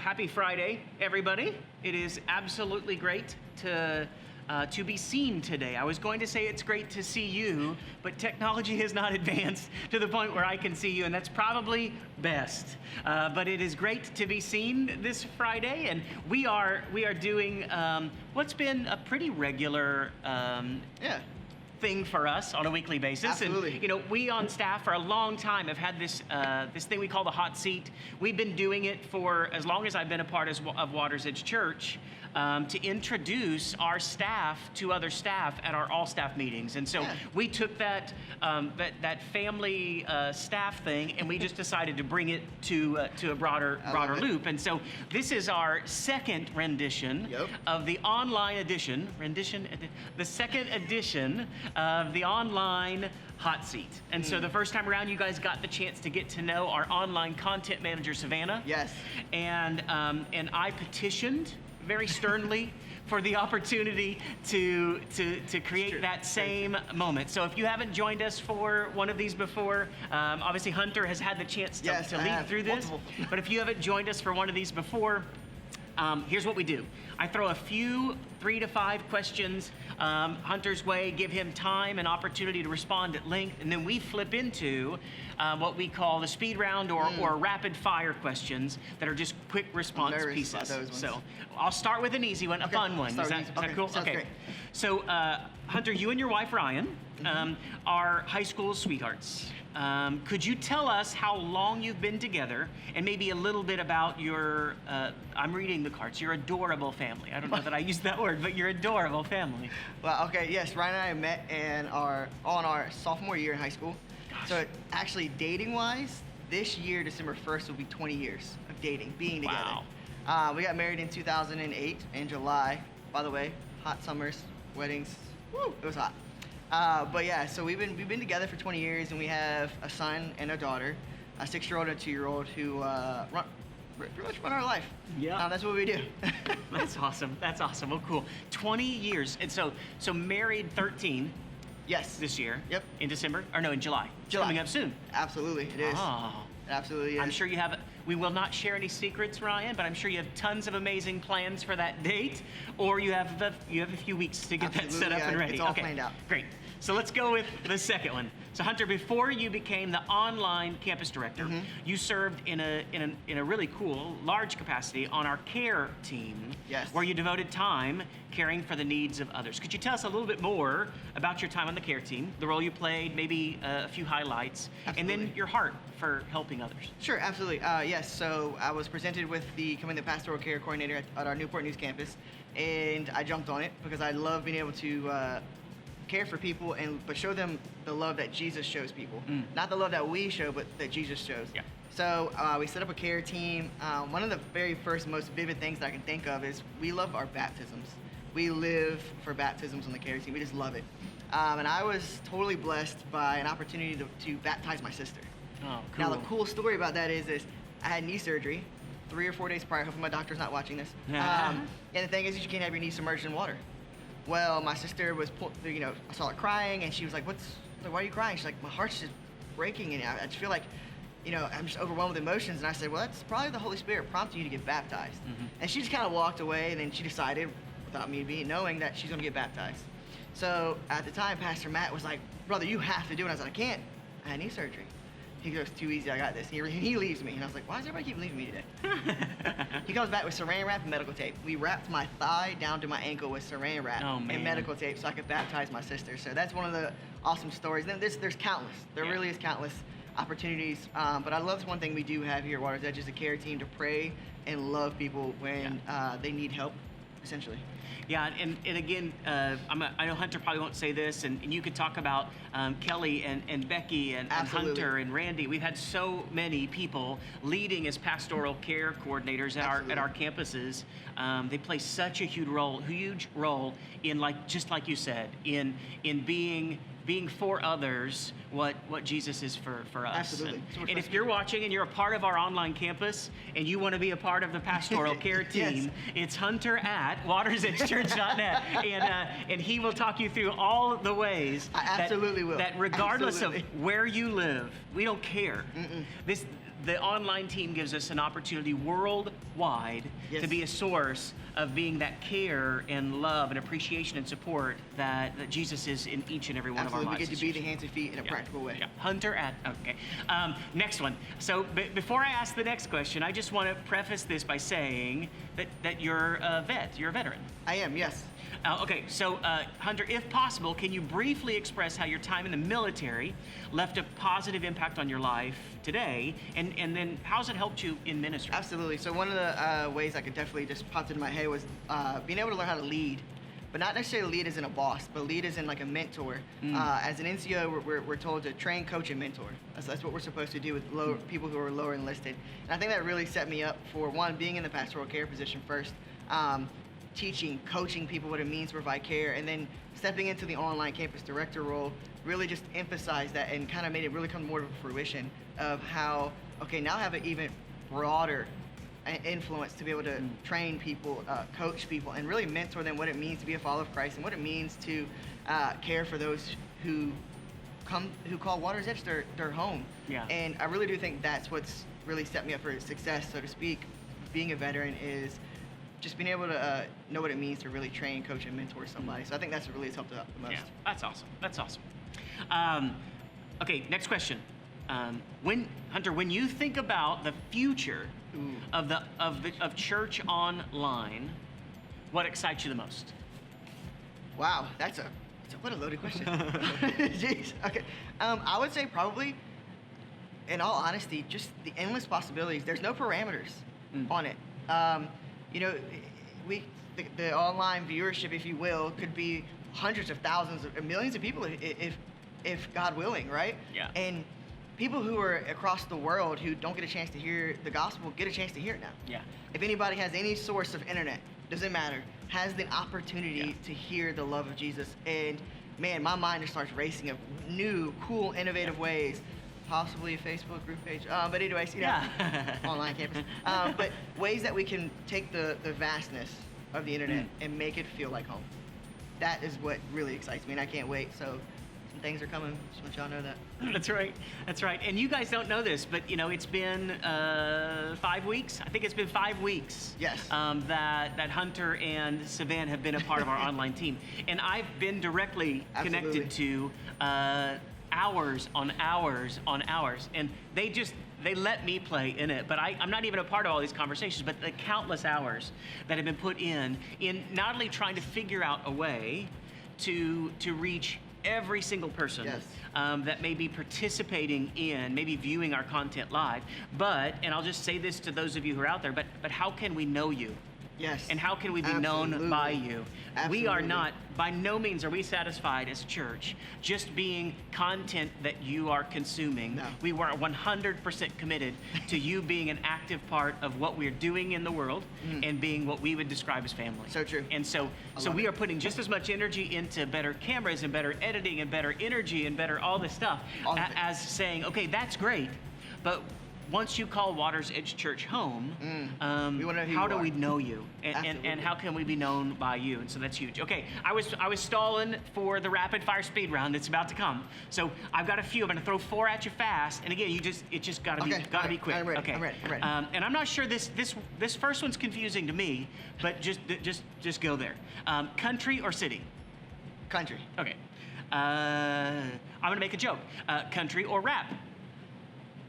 Happy Friday, everybody. It is absolutely great to be seen today. I was going to say it's great to see you, but technology has not advanced to the point where I can see you, and that's probably best. But it is great to be seen this Friday, and we are doing what's been a pretty regular thing for us on a weekly basis. Absolutely. And, you know, we on staff for a long time have had this this thing we call the hot seat. We've been doing it for as long as I've been a part of Waters Edge Church to introduce our staff to other staff at our all-staff meetings. And so we took that that family staff thing and we just decided to bring it to a broader loop. And so this is our second rendition of the online edition, the second edition of the online hot seat. And so the first time around, you guys got the chance to get to know our online content manager, Savannah. Yes. And I petitioned very sternly for the opportunity to create that same moment. So if you haven't joined us for one of these before, obviously Hunter has had the chance to lead through this. But if you haven't joined us for one of these before, here's what we do. I throw a few 3 to 5 questions Hunter's way, give him time and opportunity to respond at length, and then we flip into what we call the speed round or rapid fire questions that are just quick response pieces. So I'll start with an easy one, a fun one. Is that cool? Sounds great. So Hunter, you and your wife Ryan are high school sweethearts. Could you tell us how long you've been together and maybe a little bit about your, I'm reading the cards, your adorable family. I don't know that I used that word, but your adorable family. Well, okay, yes, Ryan and I met in on our sophomore year in high school. Gosh. So actually dating-wise, this year, December 1st, will be 20 years of dating, being together. Wow. We got married in 2008 in July. By the way, hot summers, weddings, woo, it was hot. But yeah, so we've been together for 20 years, and we have a son and a daughter, a 6-year-old and a 2-year-old who pretty much run our life. Yeah. That's what we do. That's awesome. That's awesome. Well, cool. 20 years, and so married 13. Yes. This year. Yep. In December, or no, in July. It's coming up soon. Absolutely, it is. Oh. It absolutely is. I'm sure you have. We will not share any secrets, Ryan, but I'm sure you have tons of amazing plans for that date, or you have a few weeks to get that set up and ready. It's all planned out. Great. So let's go with the second one. So Hunter, before you became the online campus director, you served in a really cool, large capacity on our care team, where you devoted time caring for the needs of others. Could you tell us a little bit more about your time on the care team, the role you played, maybe a few highlights, and then your heart for helping others? Sure, absolutely. Yes, so I was presented with becoming the Pastoral Care coordinator at our Newport News campus, and I jumped on it because I love being able to care for people but show them the love that Jesus shows people. Not the love that we show, but that Jesus shows. Yeah. So we set up a care team. One of the very first most vivid things that I can think of is we love our baptisms. We live for baptisms on the care team. We just love it. And I was totally blessed by an opportunity to baptize my sister. Oh, cool. Now the cool story about that is I had knee surgery 3 or 4 days prior. Hopefully my doctor's not watching this. And the thing is you can't have your knees submerged in water. Well, my sister was, I saw her crying, and she was like, why are you crying? She's like, my heart's just breaking, and I just feel like, I'm just overwhelmed with emotions. And I said, well, that's probably the Holy Spirit prompting you to get baptized. And she just kind of walked away, and then she decided, without me knowing, that she's gonna get baptized. So at the time, Pastor Matt was like, brother, you have to do it. And I was like, I can't. I had knee surgery. He goes, too easy, I got this. He leaves me. And I was like, why does everybody keep leaving me today? He comes back with saran wrap and medical tape. We wrapped my thigh down to my ankle with saran wrap and medical tape so I could baptize my sister. So that's one of the awesome stories. And there's countless. There really is countless opportunities. But I love this one thing we do have here at Waters Edge is a care team to pray and love people when they need help, essentially. Yeah, and again, I know Hunter probably won't say this, and you could talk about Kelly and Becky and Hunter and Randy. We've had so many people leading as pastoral care coordinators at our campuses. They play such a huge role in, just like you said, in being for others what Jesus is for us. Absolutely. And if you're watching and you're a part of our online campus and you want to be a part of the pastoral care team, it's Hunter at watersedgechurch.net, and he will talk you through all the ways I absolutely will. That regardless of where you live, we don't care. the online team gives us an opportunity worldwide Yes. to be a source of being that care and love and appreciation and support that Jesus is in each and every one Absolutely. of our We lives. get to be the hands and feet in a practical way. Yeah. Hunter at, okay. Next one. So before I ask the next question, I just want to preface this by saying that you're a vet, you're a veteran. I am, yes. Okay, so Hunter, if possible, can you briefly express how your time in the military left a positive impact on your life today, and then how's it helped you in ministry? Absolutely. So one of the ways I could definitely just popped into my head was being able to learn how to lead, but not necessarily lead as in a boss, but lead as in like a mentor. As an NCO, we're told to train, coach, and mentor. That's what we're supposed to do with people who are lower enlisted. And I think that really set me up for, one, being in the pastoral care position first, teaching, coaching people what it means to provide care, and then stepping into the online campus director role really just emphasized that and kind of made it really come more to fruition of how, okay, now I have an even broader influence to be able to train people, coach people, and really mentor them what it means to be a follower of Christ and what it means to care for those who call Water's Edge their home. Yeah. And I really do think that's what's really set me up for success, so to speak. Being a veteran is just being able to know what it means to really train, coach, and mentor somebody. So I think that's what really has helped out the most. Yeah, that's awesome. That's awesome. Okay, next question. Hunter, when you think about the future of church online, what excites you the most? Wow, what a loaded question. Jeez. Okay. I would say probably, in all honesty, just the endless possibilities. There's no parameters on it. You know, the online viewership, if you will, could be hundreds of thousands of millions of people if God willing, right? Yeah. And people who are across the world who don't get a chance to hear the gospel get a chance to hear it now. Yeah. If anybody has any source of internet, doesn't matter, has the opportunity to hear the love of Jesus. And man, my mind just starts racing of new, cool, innovative ways. Possibly a Facebook group page. But anyways, you know, online campus. But ways that we can take the vastness of the internet and make it feel like home. That is what really excites me, and I can't wait. So some things are coming. Just want y'all know that. That's right. That's right. And you guys don't know this, but you know, it's been 5 weeks. I think it's been 5 weeks. Yes. That Hunter and Savannah have been a part of our online team, and I've been directly connected to hours on hours on hours, and they let me play in it, but I'm not even a part of all these conversations, but the countless hours that have been put in not only trying to figure out a way to reach every single person that may be participating in, maybe viewing our content live, but, and I'll just say this to those of you who are out there, but how can we know you? Yes. And how can we be known by you? We are not, by no means are we satisfied as a church just being content that you are consuming. No. We were 100% committed to you being an active part of what we're doing in the world and being what we would describe as family. So true. And so we are putting just as much energy into better cameras and better editing and better energy and better all this stuff as saying, okay, that's great, but once you call Water's Edge Church home, how do we know you? And how can we be known by you? And so that's huge. Okay, I was stalling for the rapid fire speed round that's about to come. So I've got a few. I'm gonna throw 4 at you fast. And again, it just gotta be quick. I'm ready. Okay. I'm ready. And I'm not sure this first one's confusing to me, but just go there. Country or city? Country. Okay. I'm gonna make a joke. Country or rap?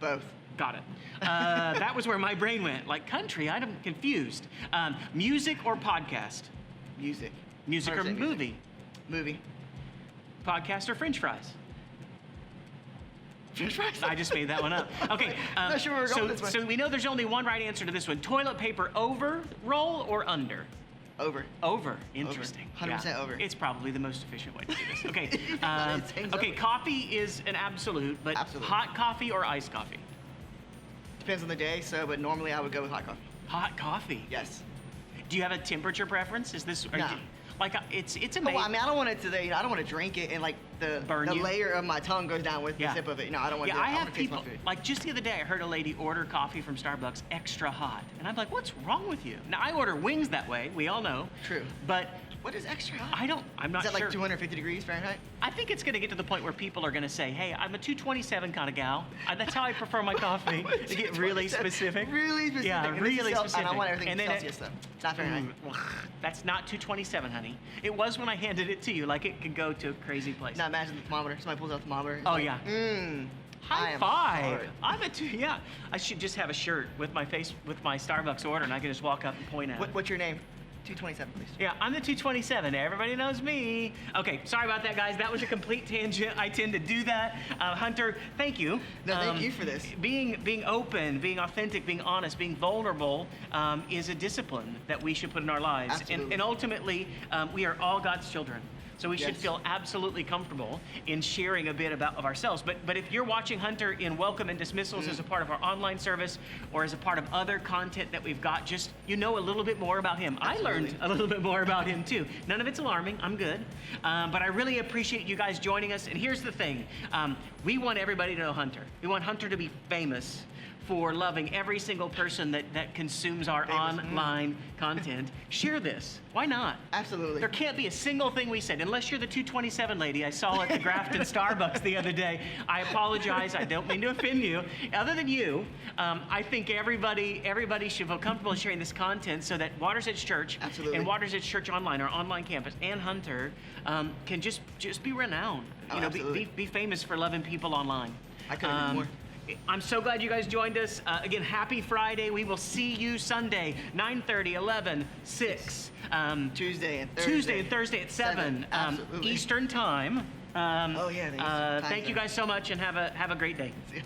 Both. Got it. That was where my brain went. Like country, I'm confused. Music or podcast? Music. Music or movie? Movie. Podcast or French fries? French fries? I just made that one up. Okay. I'm not sure where we're going this way. So we know there's only one right answer to this one. Toilet paper over roll or under? Over. Over. Interesting. 100% over. It's probably the most efficient way to do this. Okay. Okay, coffee is an absolute, but hot coffee or iced coffee? Depends on the day, but normally I would go with hot coffee. Hot coffee? Yes. Do you have a temperature preference? Is this No. Like it's amazing. Well, I mean, I don't want it to. I don't want to drink it and like the Burn you? layer of my tongue goes down with Yeah. the sip of it. No, I don't want to Yeah, do it. I I have want to taste my people, food. like just the other day, I heard a lady order coffee from Starbucks extra hot. And I'm like, what's wrong with you? Now, I order wings that way, we all know. True. But What is extra hot? I'm not Is that sure. like 250 degrees Fahrenheit? I think it's going to get to the point where people are going to say, hey, I'm a 227 kind of gal. That's how I prefer my coffee. To get really 227. specific. Really specific. Yeah, And this is really And I want specific. everything And then Celsius, though. It's not Fahrenheit. That's not 227, honey. It was when I handed it to you. Like, it could go to a crazy place. Now imagine the thermometer. Somebody pulls out the thermometer. It's Oh, like, yeah. I High am five. hard. I'm a yeah. I should just have a shirt with my face, with my Starbucks order, and I can just walk up and point at it. What's your name? 227, please. Yeah, I'm the 227. Everybody knows me. Okay, sorry about that, guys. That was a complete tangent. I tend to do that. Hunter, thank you. No, thank you for this. Being open, being authentic, being honest, being vulnerable is a discipline that we should put in our lives. Absolutely. And ultimately, we are all God's children. So we should Yes. feel absolutely comfortable in sharing a bit of ourselves. But if you're watching Hunter in Welcome and Dismissals as a part of our online service or as a part of other content that we've got, just you know a little bit more about him. Absolutely. I learned a little bit more about him too. None of it's alarming. I'm good. But I really appreciate you guys joining us. And here's the thing. We want everybody to know Hunter. We want Hunter to be famous for loving every single person that consumes our online content. Share this. Why not? Absolutely. There can't be a single thing we said, unless you're the 227 lady I saw at the Grafton Starbucks the other day. I apologize. I don't mean to offend you. Other than you, I think everybody should feel comfortable sharing this content so that Waters Edge Church Absolutely. and Waters Edge Church Online, our online campus, and Hunter can just be renowned. Oh, You know, absolutely. be famous for loving people online. I couldn't agree more. I'm so glad you guys joined us. Again, happy Friday. We will see you Sunday, 9:30, 11, 6. Tuesday and Thursday. Tuesday and Thursday at 7 Absolutely. Eastern Time. Oh, yeah, the Eastern time Thank you zone. guys so much and have a great day. See ya.